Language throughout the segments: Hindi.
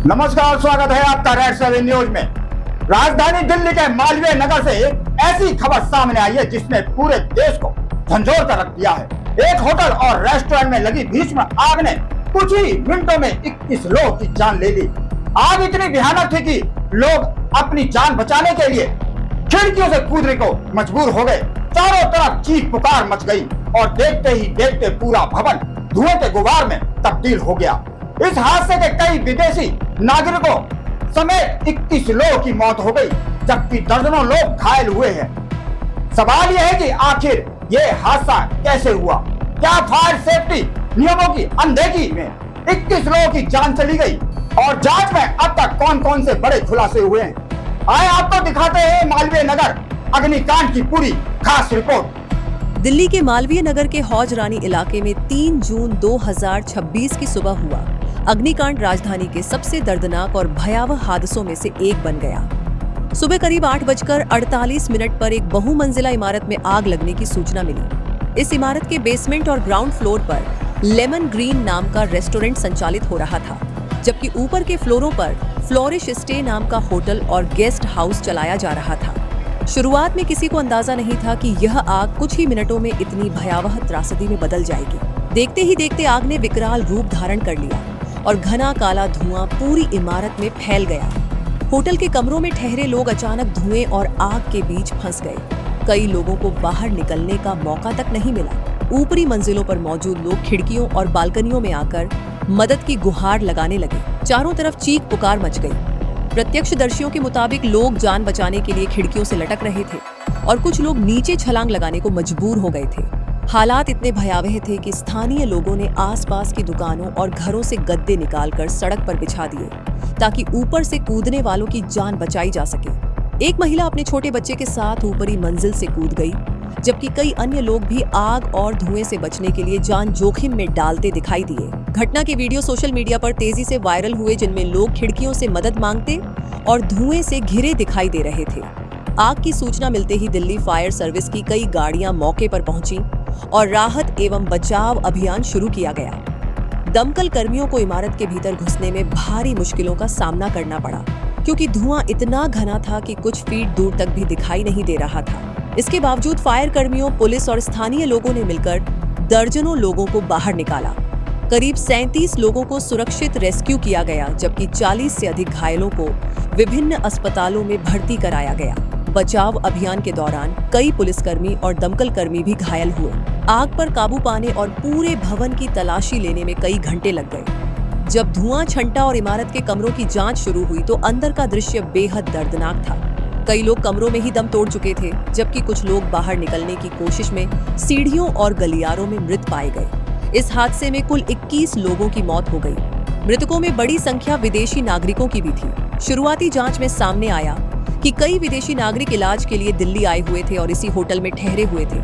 नमस्कार, स्वागत है आपका रेड 7 न्यूज में। राजधानी दिल्ली के मालवीय नगर से एक ऐसी खबर सामने आई है जिसने पूरे देश को झंझोर कर रख दिया है। एक होटल और रेस्टोरेंट में लगी भीषण आग ने कुछ ही मिनटों में 21 लोगों की जान ले ली। आग इतनी भयानक थी कि लोग अपनी जान बचाने के लिए खिड़कियों से कूदने को मजबूर हो गए। चारों तरफ चीख पुकार मच गई और देखते ही देखते पूरा भवन धुएं के गुबार में तब्दील हो गया। इस हादसे के कई विदेशी नागरिकों समेत 21 लोगों की मौत हो गई, जबकि दर्जनों लोग घायल हुए हैं। सवाल यह है कि आखिर ये हादसा कैसे हुआ? क्या फायर सेफ्टी नियमों की अनदेखी में 21 लोगों की जान चली गई? और जांच में अब तक कौन कौन से बड़े खुलासे हुए हैं? आए आपको दिखाते हैं मालवीय नगर अग्निकांड की पूरी खास रिपोर्ट। दिल्ली के मालवीय नगर के हौज रानी इलाके में 3 जून 2026 की सुबह हुआ अग्निकांड राजधानी के सबसे दर्दनाक और भयावह हादसों में से एक बन गया। सुबह करीब 8:48 पर एक बहुमंजिला इमारत में आग लगने की सूचना मिली। इस इमारत के बेसमेंट और ग्राउंड फ्लोर पर लेमन ग्रीन नाम का रेस्टोरेंट संचालित हो रहा था, जबकि ऊपर के फ्लोरों पर फ्लोरिश स्टे नाम का होटल और गेस्ट हाउस चलाया जा रहा था। शुरुआत में किसी को अंदाजा नहीं था कि यह आग कुछ ही मिनटों में इतनी भयावह त्रासदी में बदल जाएगी। देखते ही देखते आग ने विकराल रूप धारण कर लिया और घना काला धुआं पूरी इमारत में फैल गया। होटल के कमरों में ठहरे लोग अचानक धुएं और आग के बीच फंस गए। कई लोगों को बाहर निकलने का मौका तक नहीं मिला। ऊपरी मंजिलों पर मौजूद लोग खिड़कियों और बालकनियों में आकर मदद की गुहार लगाने लगे। चारों तरफ चीख पुकार मच गई। प्रत्यक्षदर्शियों के मुताबिक लोग जान बचाने के लिए खिड़कियों से लटक रहे थे और कुछ लोग नीचे छलांग लगाने को मजबूर हो गए थे। हालात इतने भयावह थे कि स्थानीय लोगों ने आसपास की दुकानों और घरों से गद्दे निकालकर सड़क पर बिछा दिए ताकि ऊपर से कूदने वालों की जान बचाई जा सके। एक महिला अपने छोटे बच्चे के साथ ऊपरी मंजिल से कूद गई, जबकि कई अन्य लोग भी आग और धुएं से बचने के लिए जान जोखिम में डालते दिखाई दिए। घटना के वीडियो सोशल मीडिया पर तेजी से वायरल हुए, जिनमें लोग खिड़कियों से मदद मांगते और धुएं से घिरे दिखाई दे रहे थे। आग की सूचना मिलते ही दिल्ली फायर सर्विस की कई गाड़ियां मौके पर पहुंची और राहत एवं बचाव अभियान शुरू किया गया। दमकल कर्मियों को इमारत के भीतर घुसने में भारी मुश्किलों का सामना करना पड़ा, क्योंकि धुआं इतना घना था कि कुछ फीट दूर तक भी दिखाई नहीं दे रहा था। इसके बावजूद फायर कर्मियों, पुलिस और स्थानीय लोगों ने मिलकर दर्जनों लोगों को बाहर निकाला। करीब 37 लोगों को सुरक्षित रेस्क्यू किया गया, जबकि 40 से अधिक घायलों को विभिन्न अस्पतालों में भर्ती कराया गया। बचाव अभियान के दौरान कई पुलिसकर्मी और दमकल कर्मी भी घायल हुए। आग पर काबू पाने और पूरे भवन की तलाशी लेने में कई घंटे लग गए। जब धुआं छंटा और इमारत के कमरों की जांच शुरू हुई तो अंदर का दृश्य बेहद दर्दनाक था। कई लोग कमरों में ही दम तोड़ चुके थे, जबकि कुछ लोग बाहर निकलने की कोशिश में सीढ़ियों और गलियारों में मृत पाए गए। इस हादसे में कुल 21 लोगों की मौत हो गई। मृतकों में बड़ी संख्या विदेशी नागरिकों की भी थी। शुरुआती जांच में सामने आया कि कई विदेशी नागरिक इलाज के लिए दिल्ली आए हुए थे और इसी होटल में ठहरे हुए थे।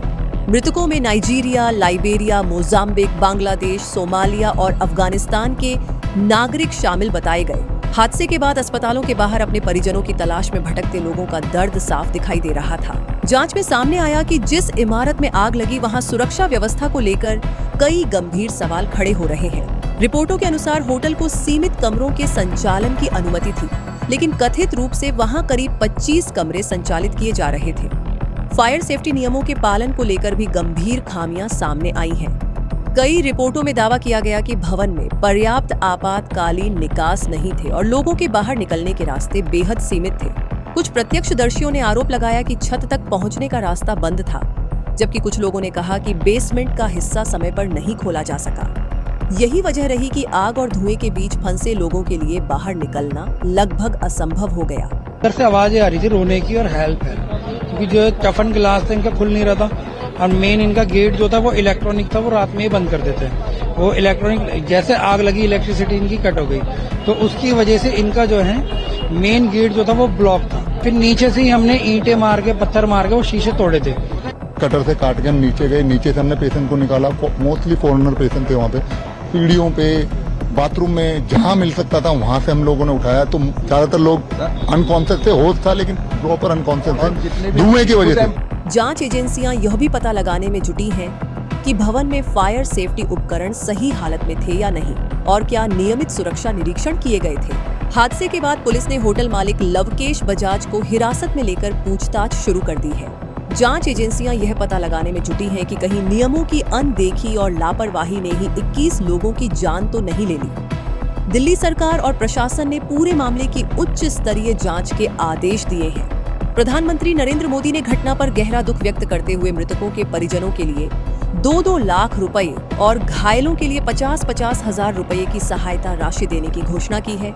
मृतकों में Nigeria, Liberia, Mozambique, Bangladesh, Somalia और अफगानिस्तान के नागरिक शामिल बताए गए। हादसे के बाद अस्पतालों के बाहर अपने परिजनों की तलाश में भटकते लोगों का दर्द साफ दिखाई दे रहा था। जांच में सामने आया कि जिस इमारत में आग लगी वहां सुरक्षा व्यवस्था को लेकर कई गंभीर सवाल खड़े हो रहे हैं। रिपोर्टों के अनुसार होटल को सीमित कमरों के संचालन की अनुमति थी, लेकिन कथित रूप से वहां करीब 25 कमरे संचालित किए जा रहे थे। फायर सेफ्टी नियमों के पालन को लेकर भी गंभीर खामियां सामने आई हैं। कई रिपोर्टों में दावा किया गया कि भवन में पर्याप्त आपातकालीन निकास नहीं थे और लोगों के बाहर निकलने के रास्ते बेहद सीमित थे। कुछ प्रत्यक्षदर्शियों ने आरोप लगाया कि छत तक पहुंचने का रास्ता बंद था, जबकि कुछ लोगों ने कहा कि बेसमेंट का हिस्सा समय पर नहीं खोला जा सका। यही वजह रही कि आग और धुएं के बीच फंसे लोगों के लिए बाहर निकलना लगभग असंभव हो गया। अंदर से आवाजें आ रही थी रोने की और हेल्प है, क्योंकि जो टफन ग्लास था इनका खुल नहीं रहा था और मेन इनका गेट जो था वो इलेक्ट्रॉनिक था, वो रात में ही बंद कर देते हैं। वो इलेक्ट्रॉनिक जैसे आग लगी इलेक्ट्रिसिटी इनकी कट हो गई, तो उसकी वजह से इनका जो है मेन गेट जो था वो ब्लॉक था। फिर नीचे से ही हमने ईंटें मार के, पत्थर मार के वो शीशे तोड़े थे। कटर से काट के हम नीचे गए, नीचे से हमने पेशेंट को निकाला। मोस्टली फॉरेनर पेशेंट थे वहाँ पे। सीढ़ियों पे, बाथरूम में, जहाँ मिल सकता था वहाँ से हम लोगों ने उठाया। तो ज्यादातर लोग अनकॉन्शियस थे, होश था लेकिन प्रॉपर अनकॉन्शियस थे धुएं की वजह से। जांच एजेंसियां यह भी पता लगाने में जुटी हैं कि भवन में फायर सेफ्टी उपकरण सही हालत में थे या नहीं और क्या नियमित सुरक्षा निरीक्षण किए गए थे। हादसे के बाद पुलिस ने होटल मालिक लवकेश बजाज को हिरासत में लेकर पूछताछ शुरू कर दी है। जांच एजेंसियां यह पता लगाने में जुटी हैं कि कहीं नियमों की अनदेखी और लापरवाही ने ही 21 लोगों की जान तो नहीं ले ली। दिल्ली सरकार और प्रशासन ने पूरे मामले की उच्च स्तरीय जांच के आदेश दिए हैं। प्रधानमंत्री नरेंद्र मोदी ने घटना पर गहरा दुख व्यक्त करते हुए मृतकों के परिजनों के लिए 2-2 लाख रुपए और घायलों के लिए 50-50 हजार रुपए की सहायता राशि देने की घोषणा की है।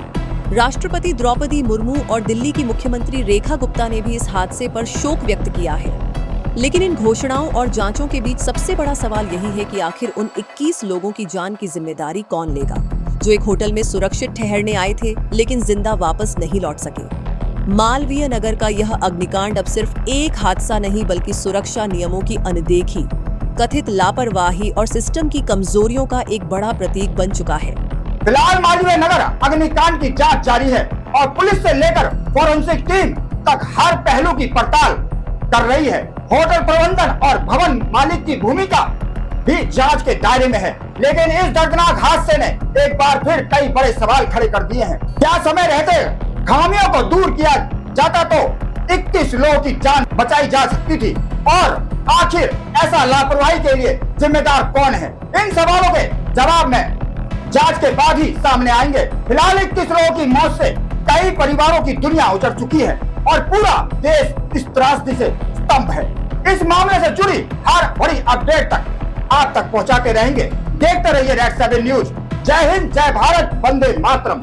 राष्ट्रपति द्रौपदी मुर्मू और दिल्ली की मुख्यमंत्री रेखा गुप्ता ने भी इस हादसे पर शोक व्यक्त किया है। लेकिन इन घोषणाओं और जांचों के बीच सबसे बड़ा सवाल यही है कि आखिर उन 21 लोगों की जान की जिम्मेदारी कौन लेगा, जो एक होटल में सुरक्षित ठहरने आए थे लेकिन जिंदा वापस नहीं लौट सके। मालवीय नगर का यह अग्निकांड अब सिर्फ एक हादसा नहीं बल्कि सुरक्षा नियमों की अनदेखी, कथित लापरवाही और सिस्टम की कमजोरियों का एक बड़ा प्रतीक बन चुका है। फिलहाल मालवीय नगर अग्निकांड की जांच जारी है और पुलिस से लेकर फोरेंसिक टीम तक हर पहलू की पड़ताल कर रही है। होटल प्रबंधन और भवन मालिक की भूमिका भी जांच के दायरे में है। लेकिन इस दर्दनाक हादसे ने एक बार फिर कई बड़े सवाल खड़े कर दिए हैं। क्या समय रहते खामियों को दूर किया जाता तो 21 लोगों की जान बचाई जा सकती थी? और आखिर ऐसा लापरवाही के लिए जिम्मेदार कौन है? इन सवालों के जवाब में जांच के बाद ही सामने आएंगे। फिलहाल 21 लोगों की मौत से कई परिवारों की दुनिया उजड़ चुकी है और पूरा देश इस त्रासदी से स्तंभ है। इस मामले से जुड़ी हर बड़ी अपडेट तक आप तक पहुंचाते रहेंगे। देखते रहिए रेड 7 न्यूज। जय हिंद, जय भारत, वंदे मातरम।